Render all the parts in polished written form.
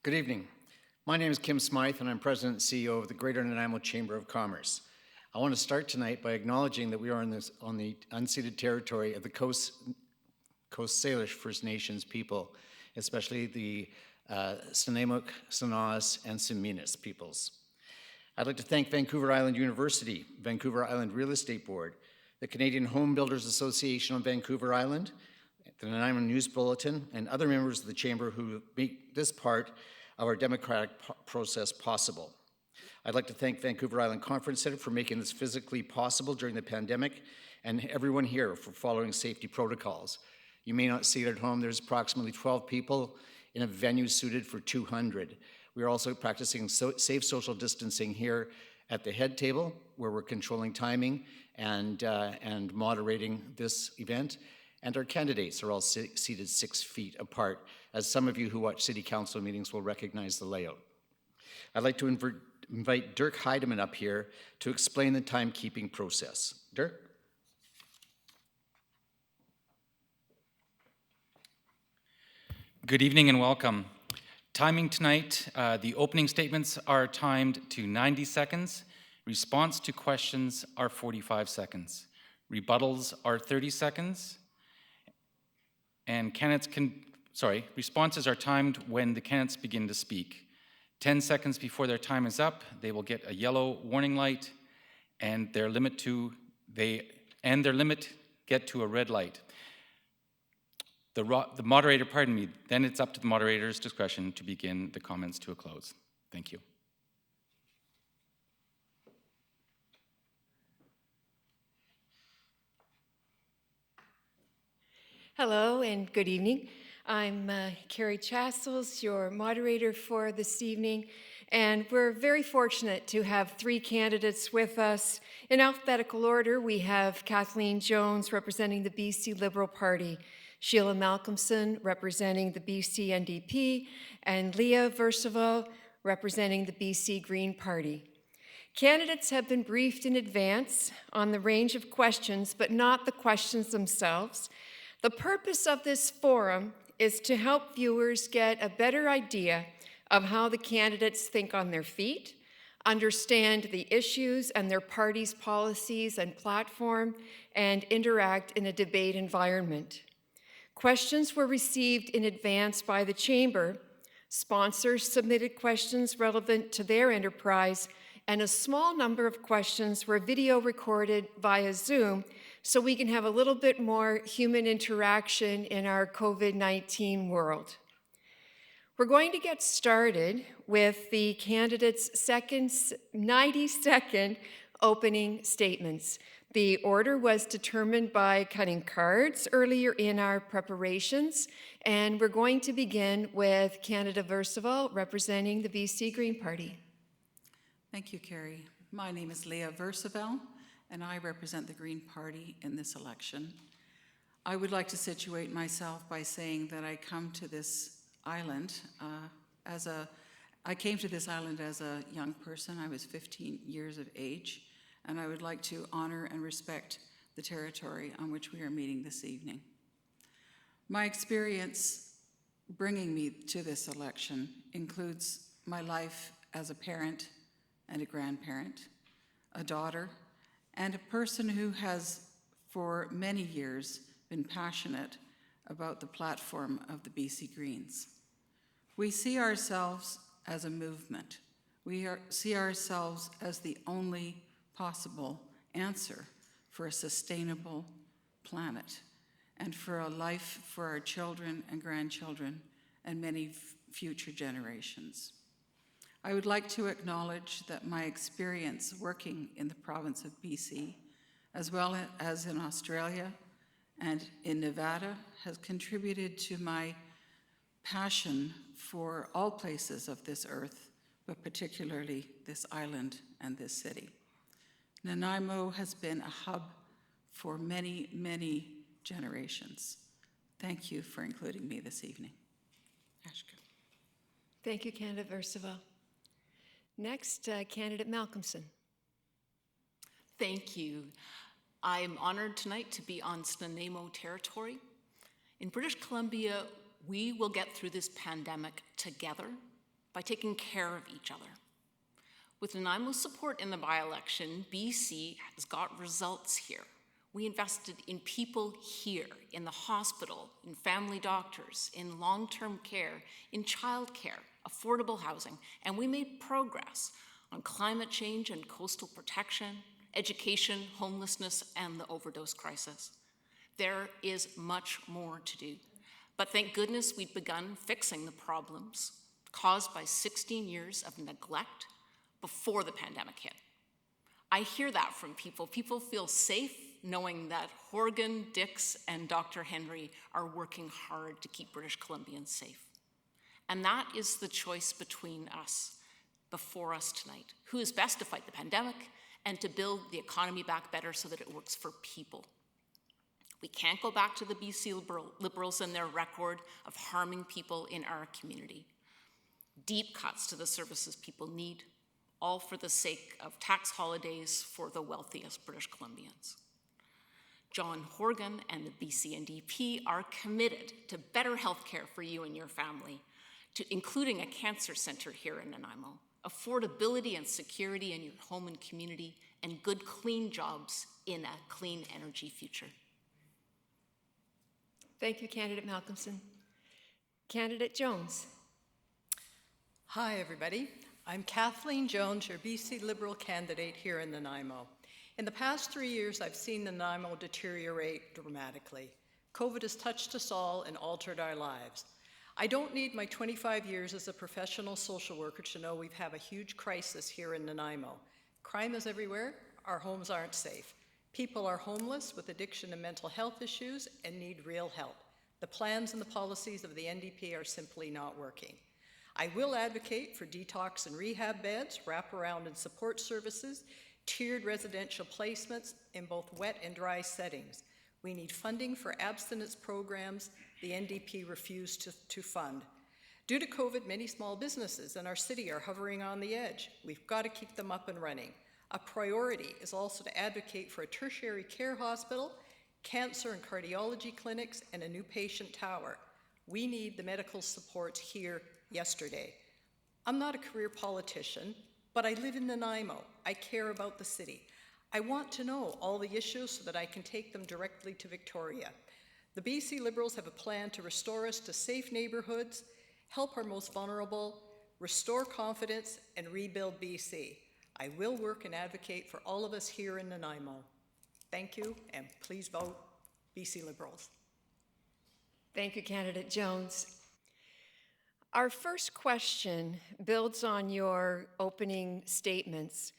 Good evening. My name is Kim Smythe, and I'm President and CEO of the Greater Nanaimo Chamber of Commerce. I want to start tonight by acknowledging that we are on the unceded territory of the Coast Salish First Nations people, especially the Snuneymuxw, Sanaas, and Siminis peoples. I'd like to thank Vancouver Island University, Vancouver Island Real Estate Board, the Canadian Home Builders Association on Vancouver Island, the Nanaimo News Bulletin, and other members of the Chamber who make this part of our democratic process possible. I'd like to thank Vancouver Island Conference Center for making this physically possible during the pandemic, and everyone here for following safety protocols. You may not see it at home. There's approximately 12 people in a venue suited for 200. We are also practicing safe social distancing here at the head table, where we're controlling timing and moderating this event. And our candidates are all seated 6 feet apart, as some of you who watch City Council meetings will recognize the layout. I'd like to invite Dirk Heidemann up here to explain the timekeeping process. Dirk? Good evening and welcome. Timing tonight, the opening statements are timed to 90 seconds. Response to questions are 45 seconds. Rebuttals are 30 seconds. And responses are timed when the candidates begin to speak. 10 seconds before their time is up, they will get a yellow warning light, and their limit get to a red light. The moderator, then it's up to the moderator's discretion to begin the comments to a close. Thank you. Hello and good evening. I'm Carrie Chassels, your moderator for this evening, and we're very fortunate to have 3 candidates with us. In alphabetical order, we have Kathleen Jones representing the BC Liberal Party, Sheila Malcolmson representing the BC NDP, and Leah Versaevel representing the BC Green Party. Candidates have been briefed in advance on the range of questions, but not the questions themselves. The purpose of this forum is to help viewers get a better idea of how the candidates think on their feet, understand the issues and their party's policies and platform, and interact in a debate environment. Questions were received in advance by the Chamber. Sponsors submitted questions relevant to their enterprise, and a small number of questions were video recorded via Zoom, so we can have a little bit more human interaction in our COVID-19 world. We're going to get started with the candidates' 90-second opening statements. The order was determined by cutting cards earlier in our preparations, and we're going to begin with candidate Versaevel representing the BC Green Party. Thank you, Carrie. My name is Leah Versaevel, and I represent the Green Party in this election. I would like to situate myself by saying that I came to this island as a young person. I was 15 years of age, and I would like to honor and respect the territory on which we are meeting this evening. My experience bringing me to this election includes my life as a parent and a grandparent, a daughter, and a person who has for many years been passionate about the platform of the BC Greens. We see ourselves as a movement. We see ourselves as the only possible answer for a sustainable planet and for a life for our children and grandchildren and many future generations. I would like to acknowledge that my experience working in the province of BC, as well as in Australia and in Nevada, has contributed to my passion for all places of this earth, but particularly this island and this city. Nanaimo has been a hub for many, many generations. Thank you for including me this evening. Ashka. Thank you, candidate Versaevel. Next, candidate Malcolmson. Thank you. I am honored tonight to be on Nanaimo territory. In British Columbia, we will get through this pandemic together. by taking care of each other. With Nanaimo's support in the by-election, BC has got results here. We invested in people here, in the hospital, in family doctors, in long-term care, in childcare, affordable housing, and we made progress on climate change and coastal protection, education, homelessness, and the overdose crisis. There is much more to do, but thank goodness we've begun fixing the problems caused by 16 years of neglect before the pandemic hit. I hear that from people. People feel safe knowing that Horgan, Dix, and Dr. Henry are working hard to keep British Columbians safe. And that is the choice between us, before us tonight. Who is best to fight the pandemic and to build the economy back better so that it works for people? We can't go back to the BC Liberals and their record of harming people in our community. Deep cuts to the services people need, all for the sake of tax holidays for the wealthiest British Columbians. John Horgan and the BC NDP are committed to better health care for you and your family, including a cancer centre here in Nanaimo, affordability and security in your home and community, and good, clean jobs in a clean energy future. Thank you, Candidate Malcolmson. Candidate Jones. Hi, everybody. I'm Kathleen Jones, your BC Liberal candidate here in Nanaimo. In the past 3 years, I've seen Nanaimo deteriorate dramatically. COVID has touched us all and altered our lives. I don't need my 25 years as a professional social worker to know we have a huge crisis here in Nanaimo. Crime is everywhere. Our homes aren't safe. People are homeless with addiction and mental health issues and need real help. The plans and the policies of the NDP are simply not working. I will advocate for detox and rehab beds, wraparound and support services, tiered residential placements in both wet and dry settings. We need funding for abstinence programs the NDP refused to fund. Due to COVID, many small businesses in our city are hovering on the edge. We've got to keep them up and running. A priority is also to advocate for a tertiary care hospital, cancer and cardiology clinics, and a new patient tower. We need the medical supports here yesterday. I'm not a career politician, but I live in Nanaimo. I care about the city. I want to know all the issues so that I can take them directly to Victoria. The BC Liberals have a plan to restore us to safe neighborhoods, help our most vulnerable, restore confidence, and rebuild BC. I will work and advocate for all of us here in Nanaimo. Thank you, and please vote BC Liberals. Thank you, Candidate Jones. Our first question builds on your opening statements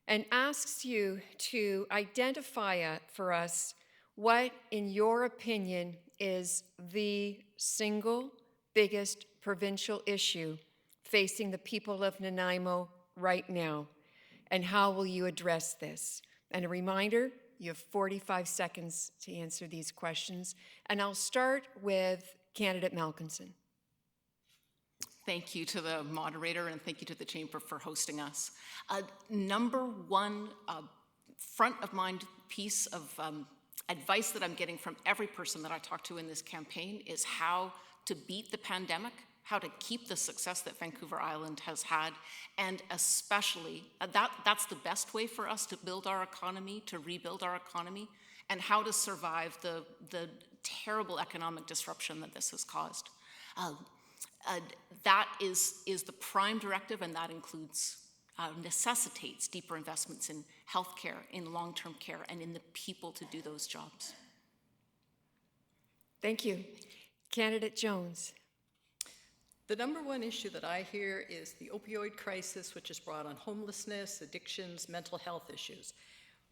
and asks you to identify for us what, in your opinion, is the single biggest provincial issue facing the people of Nanaimo right now, and how will you address this? And a reminder, you have 45 seconds to answer these questions, and I'll start with candidate Malcolmson. Thank you to the moderator and thank you to the Chamber for hosting us. Number one front of mind piece of advice that I'm getting from every person that I talk to in this campaign is how to beat the pandemic, how to keep the success that Vancouver Island has had, and especially, that's the best way for us to build our economy, to rebuild our economy, and how to survive the terrible economic disruption that this has caused. That is the prime directive, and that includes, necessitates deeper investments in healthcare, in long-term care, and in the people to do those jobs. Thank you. Candidate Jones. The number one issue that I hear is the opioid crisis, which has brought on homelessness, addictions, mental health issues.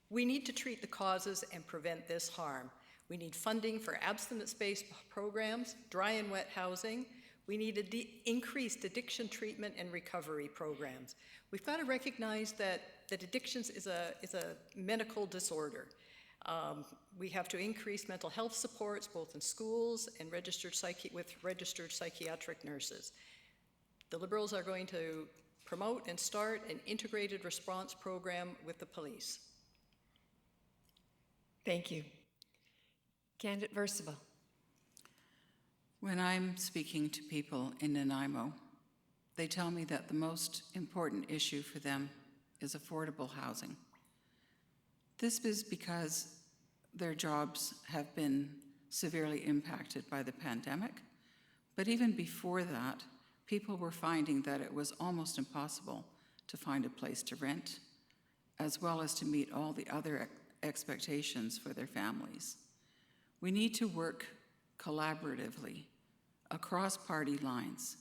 We need to treat the causes and prevent this harm. We need funding for abstinence-based programs, dry and wet housing. We need increased addiction treatment and recovery programs. We've got to recognize that addictions is a medical disorder. We have to increase mental health supports both in schools and with registered psychiatric nurses. The Liberals are going to promote and start an integrated response program with the police. Thank you. Candidate Versaevel. When I'm speaking to people in Nanaimo, They tell me that the most important issue for them is affordable housing. This is because their jobs have been severely impacted by the pandemic, but even before that, people were finding that it was almost impossible to find a place to rent, as well as to meet all the other expectations for their families. We need to work collaboratively across party lines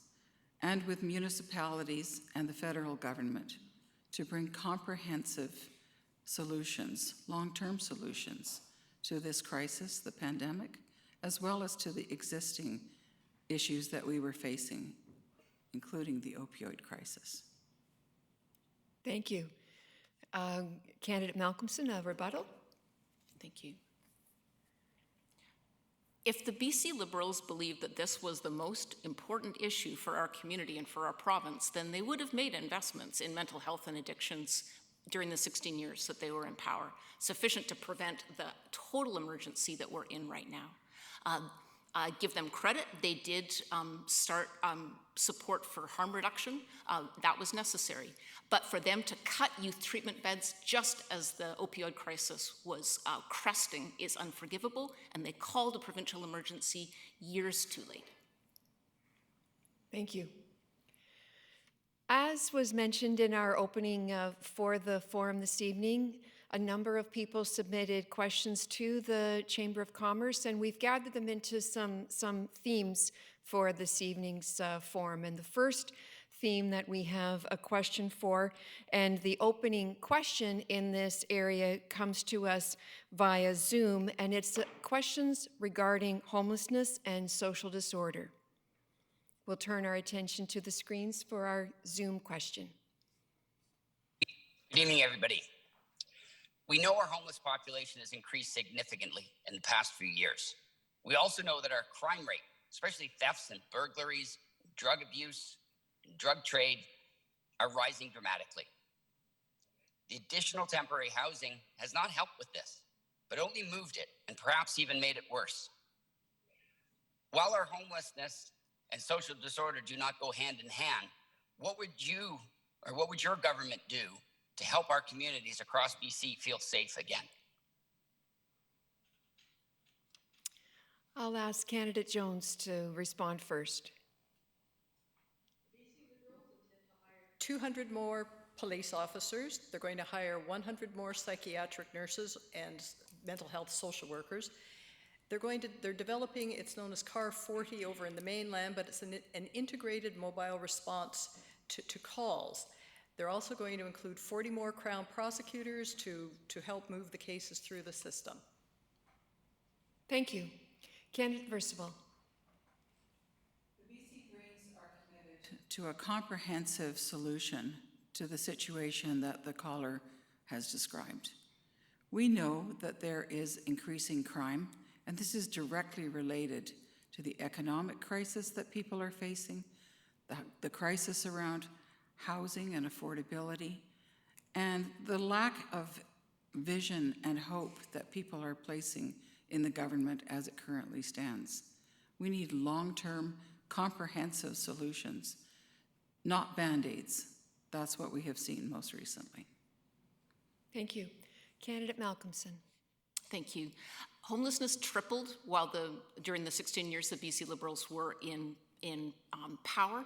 and with municipalities and the federal government to bring comprehensive solutions, long-term solutions to this crisis, the pandemic, as well as to the existing issues that we were facing, including the opioid crisis. Thank you. Candidate Malcolmson, a rebuttal? Thank you. If the BC Liberals believed that this was the most important issue for our community and for our province, then they would have made investments in mental health and addictions during the 16 years that they were in power, sufficient to prevent the total emergency that we're in right now. Give them credit. They did start support for harm reduction. That was necessary. But for them to cut youth treatment beds just as the opioid crisis was cresting is unforgivable, and they called a provincial emergency years too late. Thank you. As was mentioned in our opening for the forum this evening, a number of people submitted questions to the Chamber of Commerce, and we've gathered them into some themes for this evening's forum. And the first theme that we have a question for, and the opening question in this area comes to us via Zoom, and it's questions regarding homelessness and social disorder. We'll turn our attention to the screens for our Zoom question. Good evening, everybody. We know our homeless population has increased significantly in the past few years. We also know that our crime rate, especially thefts and burglaries, drug abuse, and drug trade, are rising dramatically. The additional temporary housing has not helped with this, but only moved it and perhaps even made it worse. While our homelessness and social disorder do not go hand in hand, what would your government do to help our communities across BC feel safe again? I'll ask Candidate Jones to respond first. 200 more police officers. They're going to hire 100 more psychiatric nurses and mental health social workers. They're developing, it's known as CAR 40 over in the mainland, but it's an integrated mobile response to calls. They're also going to include 40 more Crown prosecutors to help move the cases through the system. Thank you. Candidate Versaevel. The BC Greens are committed to a comprehensive solution to the situation that the caller has described. We know that there is increasing crime, and this is directly related to the economic crisis that people are facing, the crisis around housing and affordability, and the lack of vision and hope that people are placing in the government as it currently stands. We need long-term, comprehensive solutions, not Band-Aids. That's what we have seen most recently. Thank you. Candidate Malcolmson. Thank you. Homelessness tripled during the 16 years the BC Liberals were in power.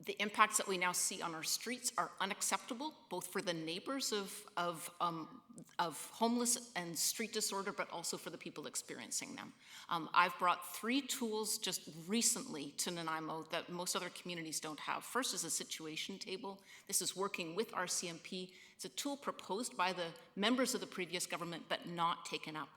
The impacts that we now see on our streets are unacceptable, both for the neighbors of homeless and street disorder, but also for the people experiencing them. I've brought 3 tools just recently to Nanaimo that most other communities don't have. First is a situation table. This is working with RCMP. It's a tool proposed by the members of the previous government, but not taken up.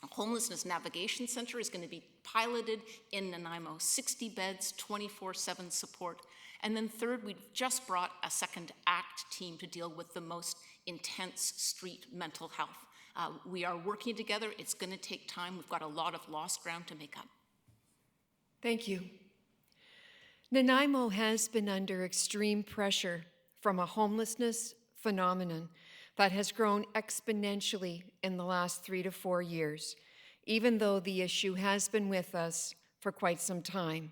A homelessness navigation center is going to be piloted in Nanaimo, 60 beds, 24/7 support. And then third, we've just brought a second ACT team to deal with the most intense street mental health. We are working together. It's going to take time. We've got a lot of lost ground to make up. Thank you. Nanaimo has been under extreme pressure from a homelessness phenomenon that has grown exponentially in the last 3 to 4 years, even though the issue has been with us for quite some time.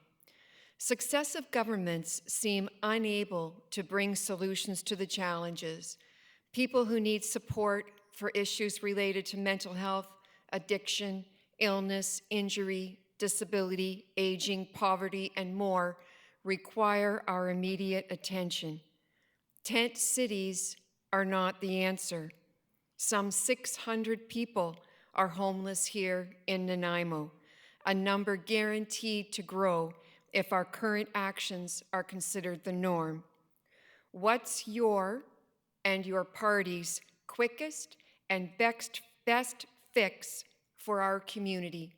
Successive governments seem unable to bring solutions to the challenges. People who need support for issues related to mental health, addiction, illness, injury, disability, aging, poverty, and more require our immediate attention. Tent cities are not the answer. Some 600 people are homeless here in Nanaimo, a number guaranteed to grow if our current actions are considered the norm. What's your and your party's quickest and best fix for our community?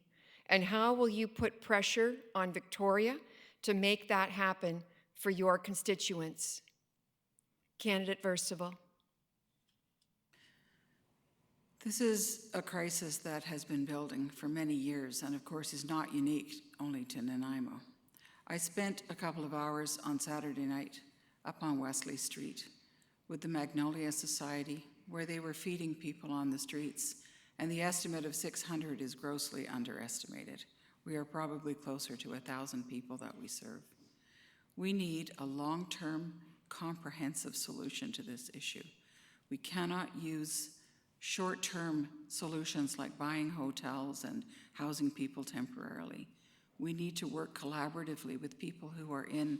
And how will you put pressure on Victoria to make that happen for your constituents? Candidate Versaevel. This is a crisis that has been building for many years and of course is not unique only to Nanaimo. I spent a couple of hours on Saturday night up on Wesley Street with the Magnolia Society, where they were feeding people on the streets, and the estimate of 600 is grossly underestimated. We are probably closer to 1,000 people that we serve. We need a long-term, comprehensive solution to this issue. We cannot use short-term solutions like buying hotels and housing people temporarily. We need to work collaboratively with people who are in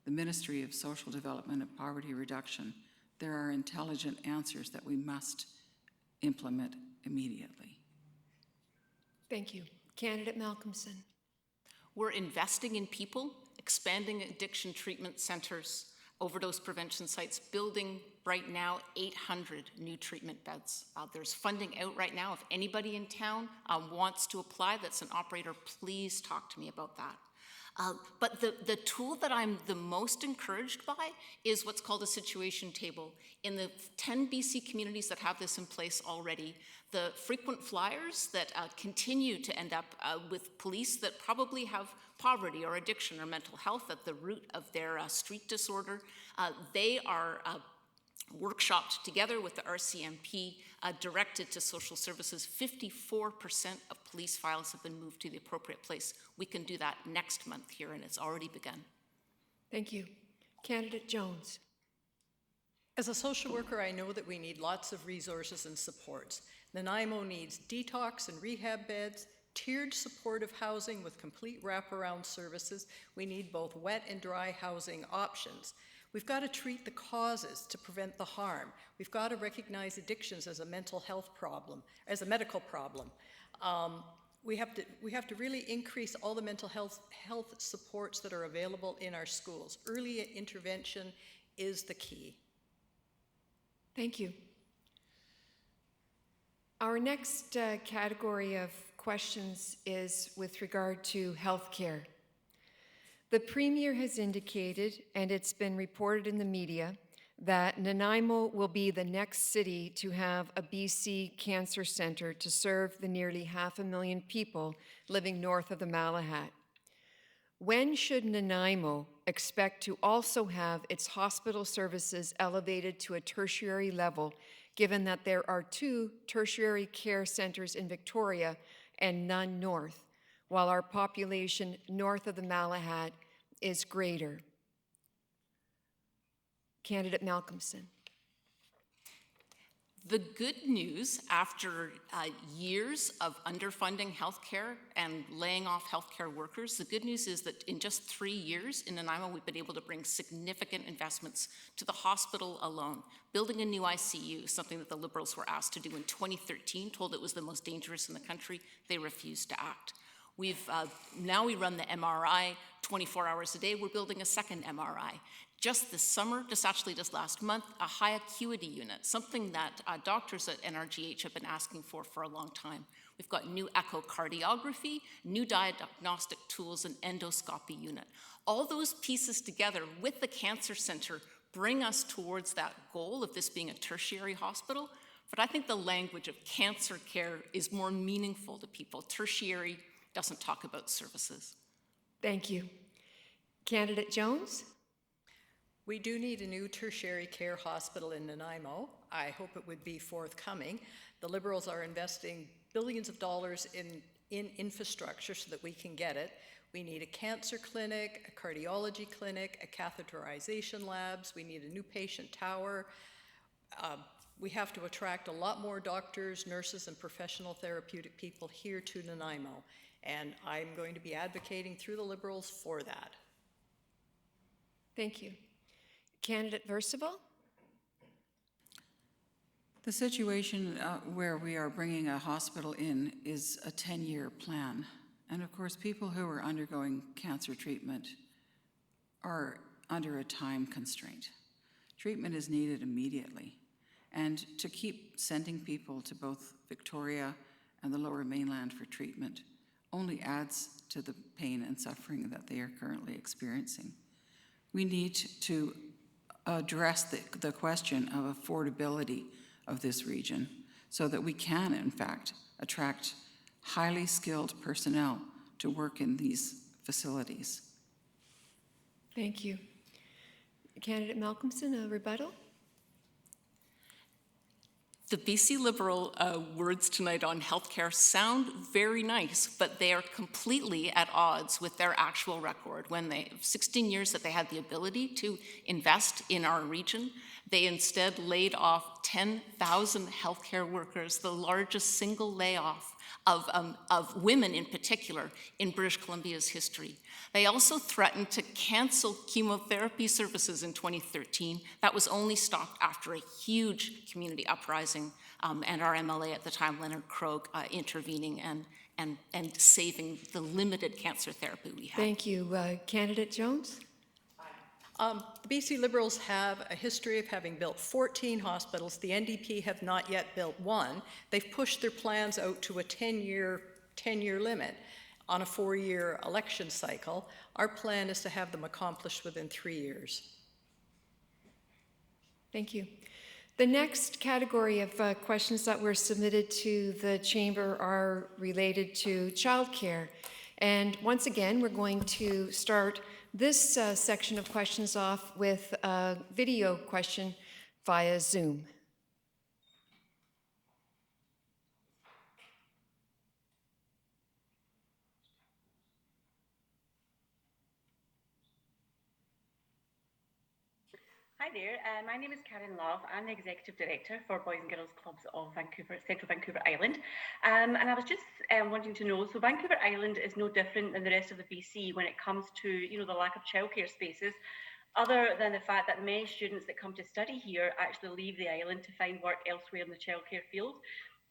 the Ministry of Social Development and Poverty Reduction. There are intelligent answers that we must implement immediately. Thank you. Candidate Malcolmson. We're investing in people, expanding addiction treatment centers, overdose prevention sites, building right now 800 new treatment beds. There's funding out right now. If anybody in town wants to apply that's an operator, please talk to me about that. But the tool that I'm the most encouraged by is what's called a situation table. In the 10 BC communities that have this in place already, the frequent flyers that continue to end up with police that probably have poverty or addiction or mental health at the root of their street disorder, they are workshopped together with the RCMP, directed to social services. 54% of police files have been moved to the appropriate place. We can do that next month here, and it's already begun. Thank you. Candidate Jones. As a social worker, I know that we need lots of resources and supports. Nanaimo needs detox and rehab beds, tiered supportive housing with complete wraparound services. We need both wet and dry housing options. We've got to treat the causes to prevent the harm. We've got to recognize addictions as a mental health problem, as a medical problem. We have to really increase all the mental health supports that are available in our schools. Early intervention is the key. Thank you. Our next category of questions is with regard to healthcare. The Premier has indicated, and it's been reported in the media, that Nanaimo will be the next city to have a BC Cancer Centre to serve the nearly 500,000 people living north of the Malahat. When should Nanaimo expect to also have its hospital services elevated to a tertiary level, given that there are 2 tertiary care centres in Victoria and none north, while our population north of the Malahat is greater? Candidate Malcolmson. The good news, after years of underfunding healthcare and laying off healthcare workers, the good news is that in just 3 years in Nanaimo, we've been able to bring significant investments to the hospital alone. Building a new ICU, something that the Liberals were asked to do in 2013, told it was the most dangerous in the country, they refused to act. Now we run the MRI 24 hours a day. We're building a second MRI. Just this summer, just last month, a high acuity unit, something that doctors at NRGH have been asking for a long time. We've got new echocardiography, new diagnostic tools, and endoscopy unit. All those pieces together with the Cancer Centre bring us towards that goal of this being a tertiary hospital. But I think the language of cancer care is more meaningful to people. Tertiary doesn't talk about services. Thank you. Candidate Jones? We do need a new tertiary care hospital in Nanaimo. I hope it would be forthcoming. The Liberals are investing billions of dollars in infrastructure so that we can get it. We need a cancer clinic, a cardiology clinic, a catheterization labs. We need a new patient tower. We have to attract a lot more doctors, nurses, and professional therapeutic people here to Nanaimo. And I'm going to be advocating through the Liberals for that. Thank you. Candidate Versaevel? The situation where we are bringing a hospital in is a 10-year plan. And of course, people who are undergoing cancer treatment are under a time constraint. Treatment is needed immediately. And to keep sending people to both Victoria and the Lower Mainland for treatment only adds to the pain and suffering that they are currently experiencing. We need to address the question of affordability of this region so that we can, in fact, attract highly skilled personnel to work in these facilities. Thank you. Candidate Malcolmson, a rebuttal? The BC Liberal words tonight on healthcare sound very nice, but they are completely at odds with their actual record. When 16 years that they had the ability to invest in our region, they instead laid off 10,000 healthcare workers, the largest single layoff of women in particular in British Columbia's history. They also threatened to cancel chemotherapy services in 2013. That was only stopped after a huge community uprising and our MLA at the time, Leonard Krogh, intervening and saving the limited cancer therapy we had. Thank you. Candidate Jones? The BC Liberals have a history of having built 14 hospitals. The NDP have not yet built one. They've pushed their plans out to a 10-year limit on a 4-year election cycle. Our plan is to have them accomplished within 3 years. Thank you. The next category of questions that were submitted to the Chamber are related to childcare. And once again, we're going to start this section of questions off with a video question via Zoom. Hi there, my name is Karen Love. I'm the Executive Director for Boys and Girls Clubs of Central Vancouver Island. And I was just wanting to know, so Vancouver Island is no different than the rest of the BC when it comes to, the lack of childcare spaces, other than the fact that many students that come to study here actually leave the island to find work elsewhere in the childcare field.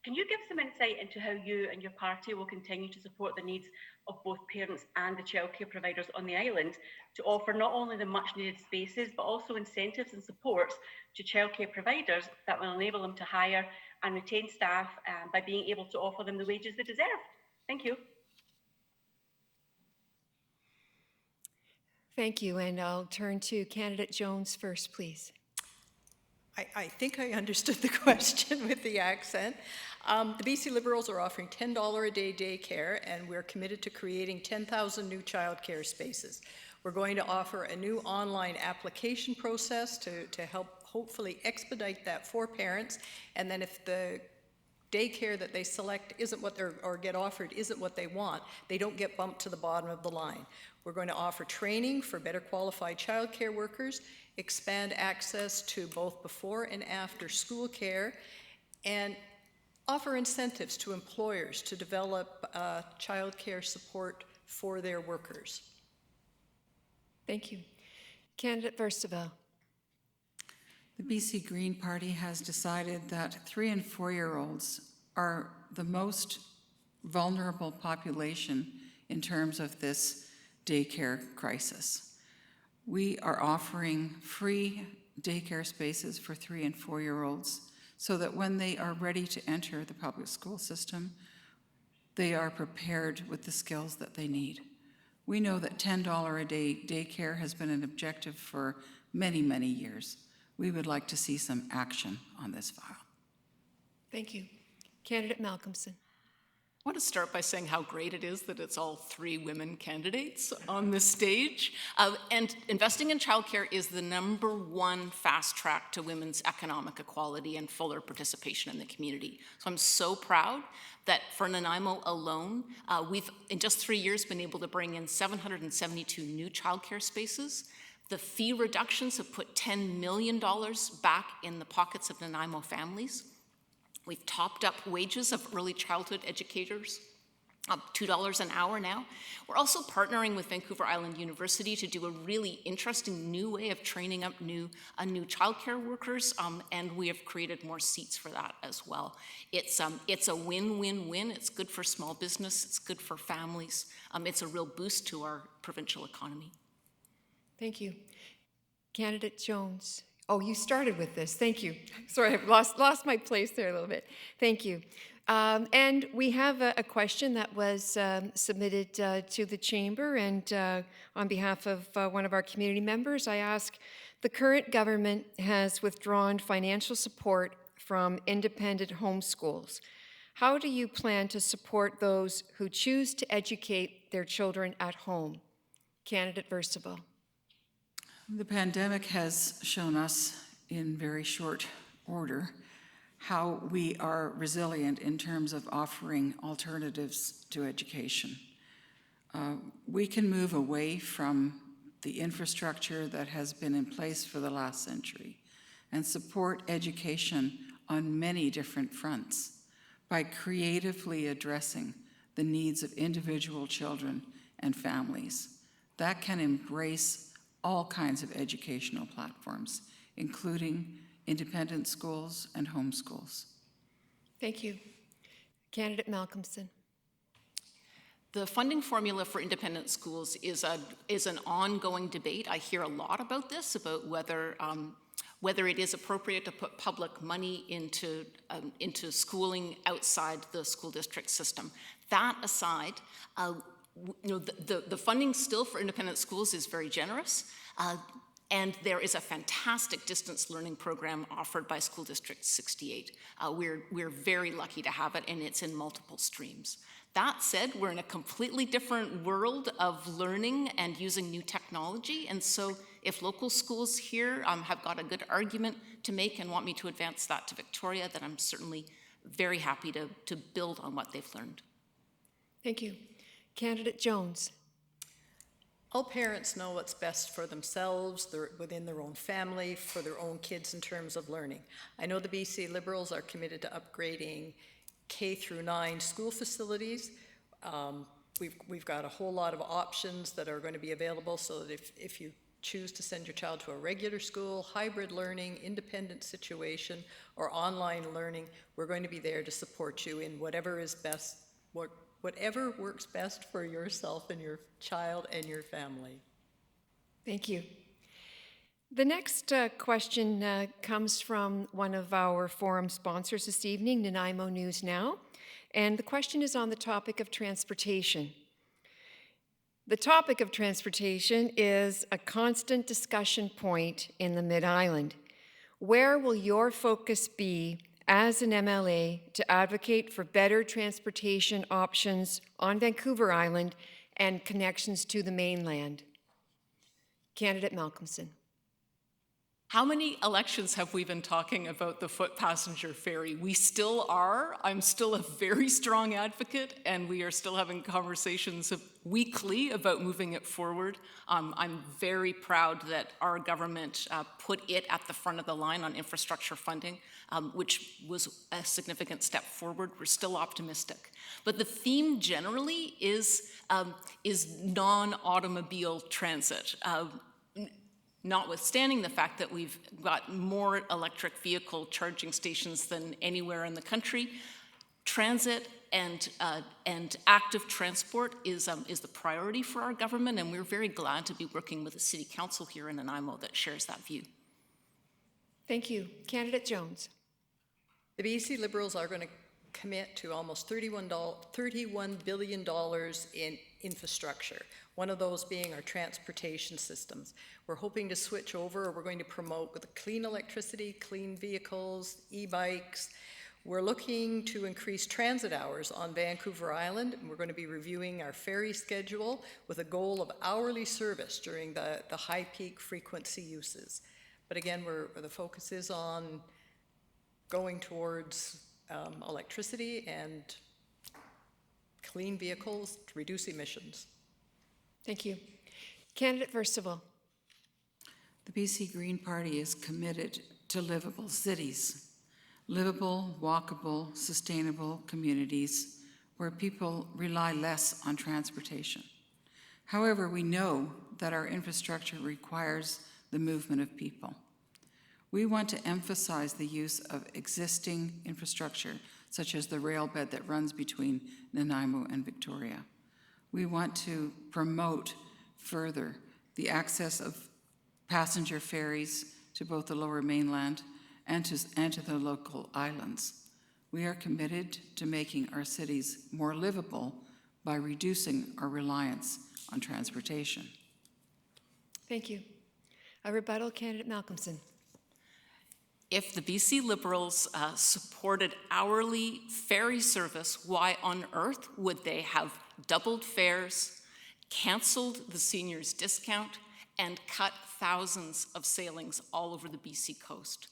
Can you give some insight into how you and your party will continue to support the needs of both parents and the childcare providers on the island to offer not only the much needed spaces, but also incentives and supports to childcare providers that will enable them to hire and retain staff by being able to offer them the wages they deserve? Thank you. Thank you, and I'll turn to Candidate Jones first, please. I think I understood the question with the accent. The BC Liberals are offering $10 a day daycare, and we're committed to creating 10,000 new childcare spaces. We're going to offer a new online application process to help hopefully expedite that for parents, and then if the daycare that they select isn't what or get offered isn't what they want, they don't get bumped to the bottom of the line. We're going to offer training for better qualified childcare workers, expand access to both before and after school care, and offer incentives to employers to develop childcare support for their workers. Thank you. Candidate Versaevel. The BC Green Party has decided that 3 and 4-year-olds are the most vulnerable population in terms of this daycare crisis. We are offering free daycare spaces for 3 and 4-year-olds so that when they are ready to enter the public school system, they are prepared with the skills that they need. We know that $10 a day daycare has been an objective for many, many years. We would like to see some action on this file. Thank you. Candidate Malcolmson. I want to start by saying how great it is that it's all 3 women candidates on this stage. And investing in childcare is the #1 fast track to women's economic equality and fuller participation in the community. So I'm so proud that for Nanaimo alone, we've in just 3 years been able to bring in 772 new childcare spaces. The fee reductions have put $10 million back in the pockets of Nanaimo families. We've topped up wages of early childhood educators, up $2 an hour now. We're also partnering with Vancouver Island University to do a really interesting new way of training up new childcare workers, and we have created more seats for that as well. It's a win-win-win. It's good for small business. It's good for families. It's a real boost to our provincial economy. Thank you. Candidate Jones. Oh, you started with this. Thank you. Sorry, I've lost my place there a little bit. Thank you. And we have a question that was submitted to the Chamber, and on behalf of one of our community members, I ask, the current government has withdrawn financial support from independent homeschools. How do you plan to support those who choose to educate their children at home? Candidate Versaevel. The pandemic has shown us in very short order how we are resilient in terms of offering alternatives to education. We can move away from the infrastructure that has been in place for the last century and support education on many different fronts by creatively addressing the needs of individual children and families. That can embrace all kinds of educational platforms, including independent schools and homeschools. Thank you. Candidate Malcolmson. The funding formula for independent schools is an ongoing debate. I hear a lot about this, about whether it is appropriate to put public money into schooling outside the school district system. That aside, the funding still for independent schools is very generous, and there is a fantastic distance learning program offered by School District 68. We're very lucky to have it, and it's in multiple streams. That said, we're in a completely different world of learning and using new technology, and so if local schools here have got a good argument to make and want me to advance that to Victoria, then I'm certainly very happy to build on what they've learned. Thank you. Candidate Jones. All parents know what's best for themselves, within their own family, for their own kids in terms of learning. I know the BC Liberals are committed to upgrading K-9 school facilities. We've got a whole lot of options that are going to be available so that if you choose to send your child to a regular school, hybrid learning, independent situation, or online learning, we're going to be there to support you in whatever is best, whatever works best for yourself and your child and your family. Thank you. The next question comes from one of our forum sponsors this evening, Nanaimo News Now, and the question is on the topic of transportation. The topic of transportation is a constant discussion point in the Mid-Island. Where will your focus be as an MLA to advocate for better transportation options on Vancouver Island and connections to the mainland? Candidate Malcolmson. How many elections have we been talking about the foot passenger ferry? We still are. I'm still a very strong advocate, and we are still having conversations weekly about moving it forward. I'm very proud that our government put it at the front of the line on infrastructure funding, which was a significant step forward. We're still optimistic. But the theme generally is non-automobile transit. Notwithstanding the fact that we've got more electric vehicle charging stations than anywhere in the country, transit and active transport is the priority for our government, and we're very glad to be working with the City Council here in Nanaimo that shares that view. Thank you. Candidate Jones. The BC Liberals are going to commit to almost $31 billion in infrastructure, one of those being our transportation systems. We're hoping to switch over, or we're going to promote with clean electricity, clean vehicles, e-bikes. We're looking to increase transit hours on Vancouver Island, and we're going to be reviewing our ferry schedule with a goal of hourly service during the high peak frequency uses. But again, the focus is on going towards electricity and clean vehicles to reduce emissions. Thank you. Candidate Versaevel. The BC Green Party is committed to livable cities, livable, walkable, sustainable communities where people rely less on transportation. However, we know that our infrastructure requires the movement of people. We want to emphasize the use of existing infrastructure, such as the rail bed that runs between Nanaimo and Victoria. We want to promote further the access of passenger ferries to both the Lower Mainland and to the local islands. We are committed to making our cities more livable by reducing our reliance on transportation. Thank you. A rebuttal, Candidate Malcolmson. If the BC Liberals supported hourly ferry service, why on earth would they have doubled fares, canceled the seniors' discount, and cut thousands of sailings all over the BC coast?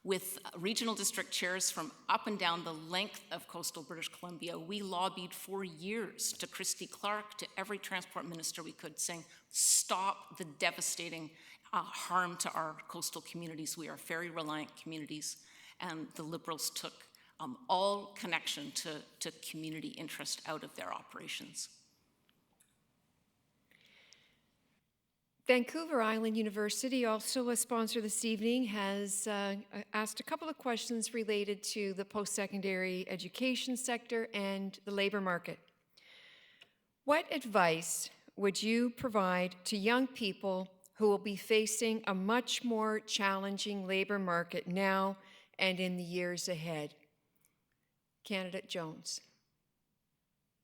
With regional district chairs from up and down the length of coastal British Columbia, we lobbied for years to Christy Clark, to every transport minister we could, saying, stop the devastating harm to our coastal communities. We are ferry-reliant communities, and the Liberals took all connection to community interest out of their operations. Vancouver Island University, also a sponsor this evening, has asked a couple of questions related to the post-secondary education sector and the labor market. What advice would you provide to young people who will be facing a much more challenging labor market now and in the years ahead? Candidate Jones.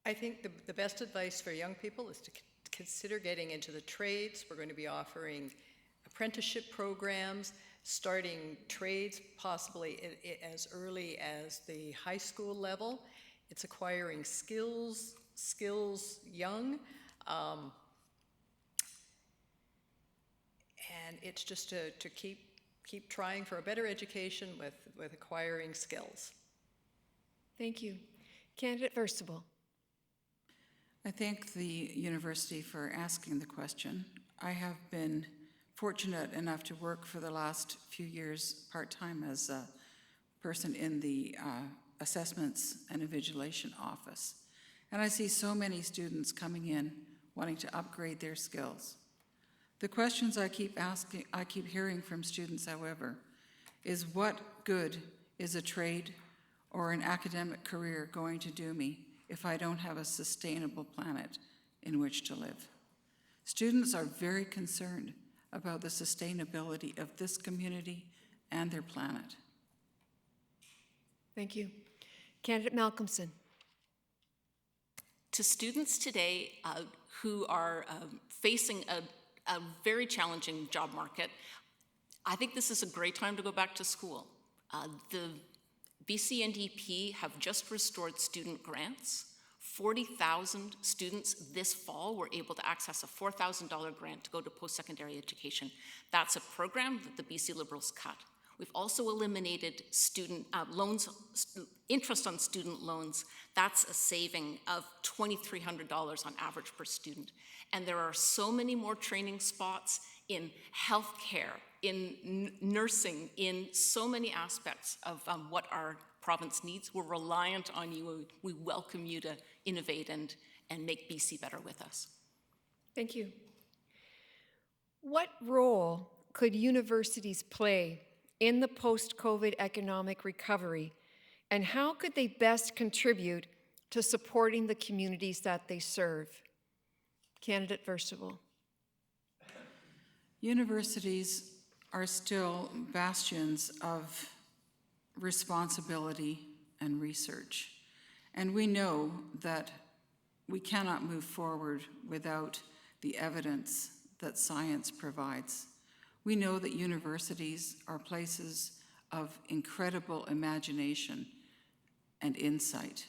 I think the best advice for young people is to consider getting into the trades. We're going to be offering apprenticeship programs, starting trades possibly as early as the high school level. It's acquiring skills young, and it's just to keep trying for a better education with acquiring skills. Thank you. Candidate Versaevel. I thank the university for asking the question. I have been fortunate enough to work for the last few years part-time as a person in the assessments and invigilation office. And I see so many students coming in wanting to upgrade their skills. The questions I keep hearing from students, however, is what good is a trade or an academic career going to do me if I don't have a sustainable planet in which to live? Students are very concerned about the sustainability of this community and their planet. Thank you. Candidate Malcolmson. To students today who are facing a very challenging job market, I think this is a great time to go back to school. The BC NDP have just restored student grants. 40,000 students this fall were able to access a $4,000 grant to go to post-secondary education. That's a program that the BC Liberals cut. We've also eliminated student loans, interest on student loans. That's a saving of $2,300 on average per student. And there are so many more training spots in healthcare, in nursing, in so many aspects of what our province needs. We're reliant on you. We welcome you to innovate and make BC better with us. Thank you. What role could universities play in the post-COVID economic recovery, and how could they best contribute to supporting the communities that they serve? Candidate Versaevel. Universities are still bastions of responsibility and research, and we know that we cannot move forward without the evidence that science provides. We know that universities are places of incredible imagination and insight.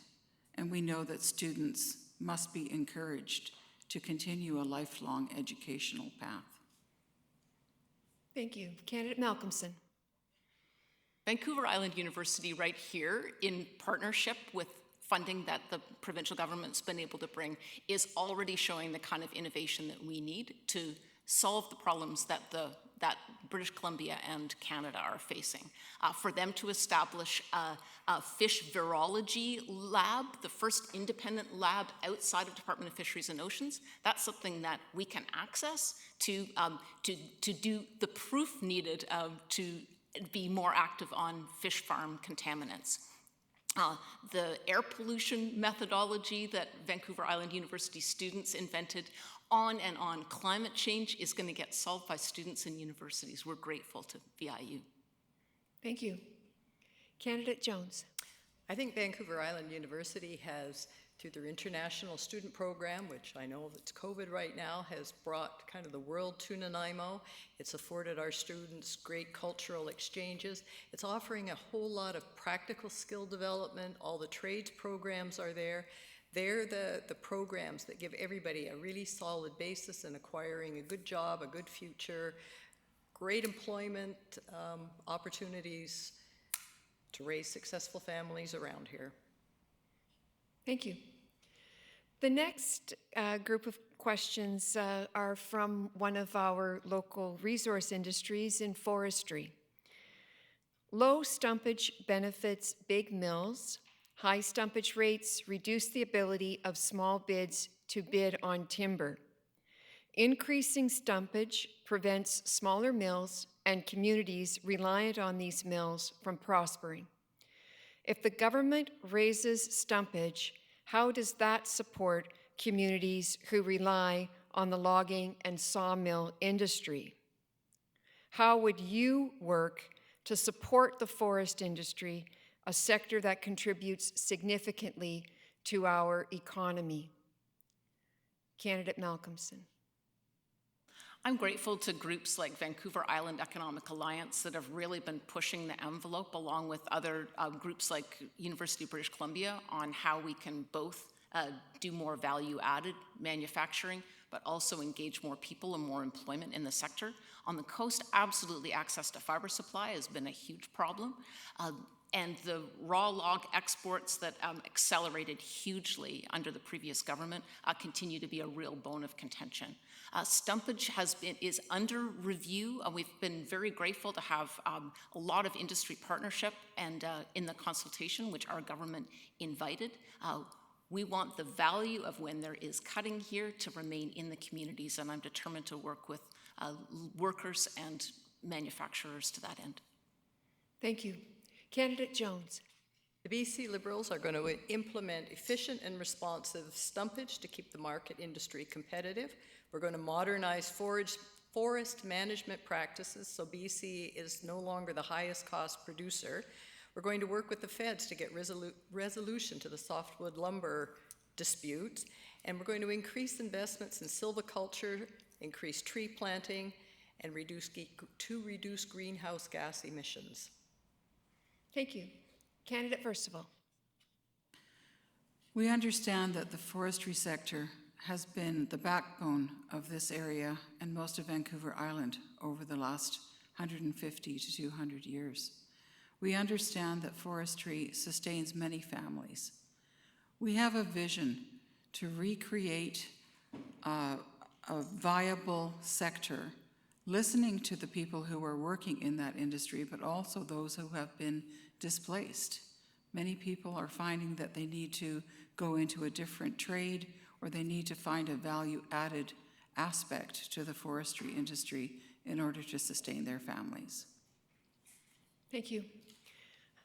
And we know that students must be encouraged to continue a lifelong educational path. Thank you. Candidate Malcolmson. Vancouver Island University right here, in partnership with funding that the provincial government's been able to bring, is already showing the kind of innovation that we need to solve the problems that British Columbia and Canada are facing. For them to establish a fish virology lab, the first independent lab outside of Department of Fisheries and Oceans, that's something that we can access to do the proof needed to be more active on fish farm contaminants. The air pollution methodology that Vancouver Island University students invented, on and on. Climate change is going to get solved by students and universities. We're grateful to VIU. Thank you. Candidate Jones. I think Vancouver Island University has, through their international student program, which I know it's COVID right now, has brought kind of the world to Nanaimo. It's afforded our students great cultural exchanges. It's offering a whole lot of practical skill development. All the trades programs are there. They're the programs that give everybody a really solid basis in acquiring a good job, a good future, great employment opportunities to raise successful families around here. Thank you. The next group of questions are from one of our local resource industries in forestry. Low stumpage benefits big mills. High stumpage rates reduce the ability of small bids to bid on timber. Increasing stumpage prevents smaller mills and communities reliant on these mills from prospering. If the government raises stumpage, how does that support communities who rely on the logging and sawmill industry? How would you work to support the forest industry, a sector that contributes significantly to our economy? Candidate Malcolmson. I'm grateful to groups like Vancouver Island Economic Alliance that have really been pushing the envelope, along with other groups like University of British Columbia, on how we can both do more value-added manufacturing, but also engage more people and more employment in the sector. On the coast, absolutely, access to fiber supply has been a huge problem. And the raw log exports that accelerated hugely under the previous government continue to be a real bone of contention. Stumpage is under review. We've been very grateful to have a lot of industry partnership and in the consultation, which our government invited. We want the value of when there is cutting here to remain in the communities, and I'm determined to work with workers and manufacturers to that end. Thank you. Candidate Jones. The BC Liberals are going to implement efficient and responsive stumpage to keep the market industry competitive. We're going to modernize forest management practices so BC is no longer the highest cost producer. We're going to work with the feds to get resolution to the softwood lumber dispute. And we're going to increase investments in silviculture, increase tree planting, and reduce greenhouse gas emissions. Thank you. Candidate Versaevel. We understand that the forestry sector has been the backbone of this area and most of Vancouver Island over the last 150 to 200 years. We understand that forestry sustains many families. We have a vision to recreate a viable sector, listening to the people who are working in that industry, but also those who have been displaced. Many people are finding that they need to go into a different trade, or they need to find a value-added aspect to the forestry industry in order to sustain their families. Thank you.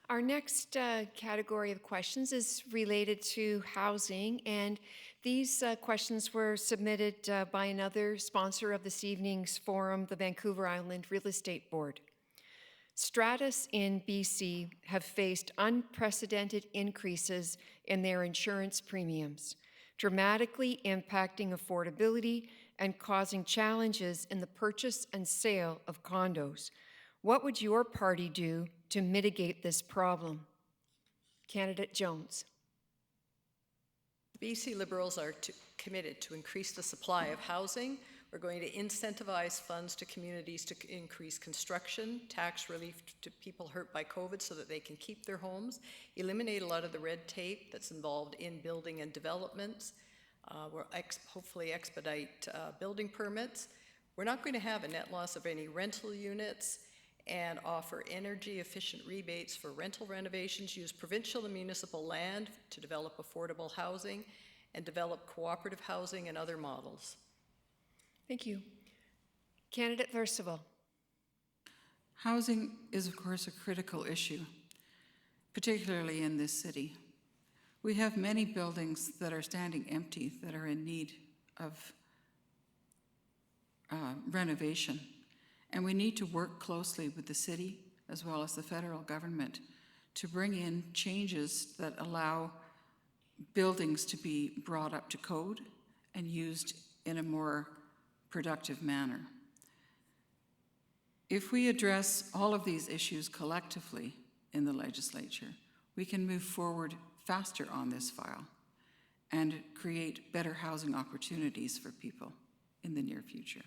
Our next category of questions is related to housing, and these questions were submitted by another sponsor of this evening's forum, the Vancouver Island Real Estate Board. Stratus in BC have faced unprecedented increases in their insurance premiums, dramatically impacting affordability and causing challenges in the purchase and sale of condos. What would your party do to mitigate this problem? Candidate Jones. The BC Liberals are committed to increase the supply of housing. We're going to incentivize funds to communities to increase construction, tax relief to people hurt by COVID so that they can keep their homes, eliminate a lot of the red tape that's involved in building and developments. We'll hopefully expedite building permits. We're not going to have a net loss of any rental units, and offer energy efficient rebates for rental renovations, use provincial and municipal land to develop affordable housing, and develop cooperative housing and other models. Thank you. Candidate Versaevel. Housing is, of course, a critical issue, particularly in this city. We have many buildings that are standing empty that are in need of renovation. And we need to work closely with the city as well as the federal government to bring in changes that allow buildings to be brought up to code and used in a more productive manner. If we address all of these issues collectively in the legislature, we can move forward faster on this file and create better housing opportunities for people in the near future.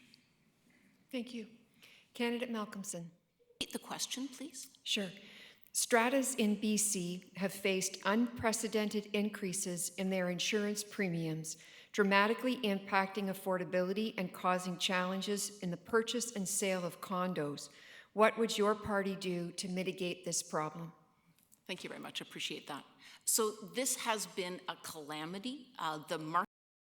Thank you. Candidate Malcolmson. The question, please. Sure. Stratas in BC have faced unprecedented increases in their insurance premiums, dramatically impacting affordability and causing challenges in the purchase and sale of condos. What would your party do to mitigate this problem? Thank you very much. Appreciate that. So this has been a calamity. The market